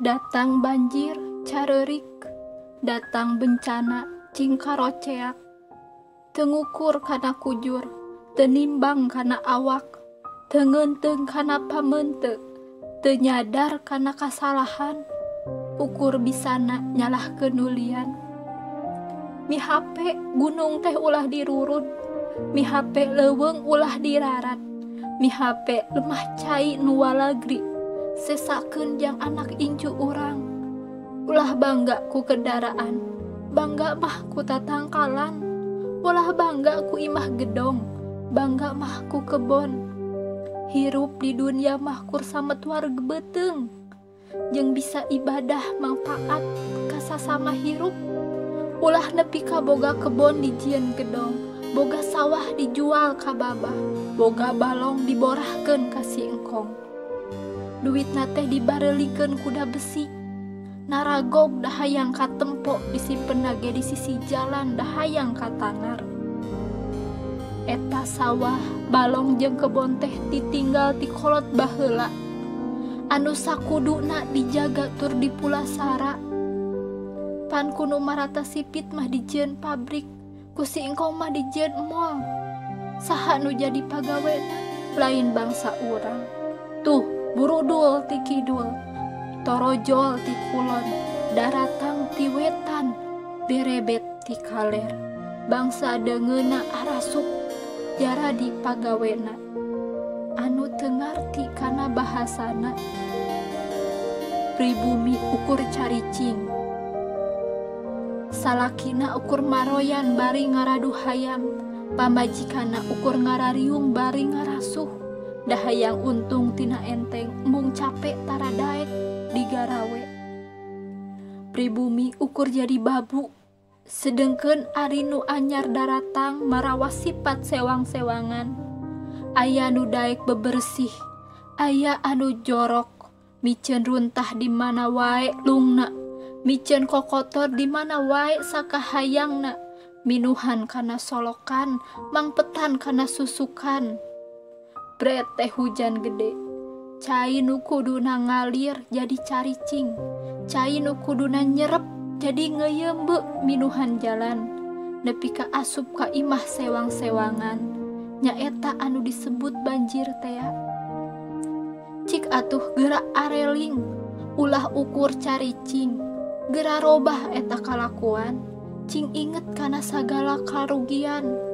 Datang banjir carerik, datang bencana cing karoceak, tengukur kana kujur, tenimbang kana awak, tengenteng kana pamente, tenyadar kana kasalahan, ukur bisana nyalah kenulian. Mi hape gunung teh ulah dirurun, mi hape leuweung ulah dirarat, mi hape lemah cai nu walagri, sesakeun jang anak incu urang. Ulah bangga ku kendaraan, bangga mah ku tatangkalan, ulah bangga ku imah gedong, bangga mah ku kebon. Hirup di dunia mah kursamet wareg beteung, jeung bisa ibadah mangpaat ka sasama hirup. Ulah nepi ka boga kebon dijieun gedong, boga sawah dijual ka babah, boga balong diborahkeun ka si engkong. Duitna teh dibarelikeun kuda besi, naragog dahayang katempo disimpen nage di sisi jalan dahayang katangar. Eta sawah, balong jeung kebon teh ditinggal ti kolot baheula, anu sakuduna dijaga tur dipulasara. Pan kuno marata sipit mah dijieun pabrik, ku si engkong mah dijieun mall. Saha nu jadi pagawena lain bangsa urang. Tuh burudul ti kidul, torojol ti kulon, daratang ti wetan, berebet ti kaler. Bangsa deungeuna arasup jaradi pagawena, anu teu ngarti kana bahasana. Pribumi ukur caricing, salakina ukur maroyan bari ngaraduh hayam, pamajikana ukur ngarariung bari ngarasuh. Dahayang untung tina enteng, mung capek tara daek digarawe. Pribumi ukur jadi babu, sedengkeun ari nu anyar daratang marawas sifat sewang-sewangan. Aya nu daek bebersih, aya anu jorok, miceun runtah di mana wae lungna, miceun kokotor di mana wae sakahayangna, minuhan kana solokan, mangpetan kana susukan. Bret teh hujan gede, cai nu kuduna ngalir jadi caricing, cai nu kuduna nyerep jadi ngeyembe minuhan jalan, nepi ka asup ka imah sewang-sewangan. Nyaeta anu disebut banjir teh. Cik atuh geura areling, ulah ukur caricing, geura robah eta kalakuan, cing inget kana sagala karugian.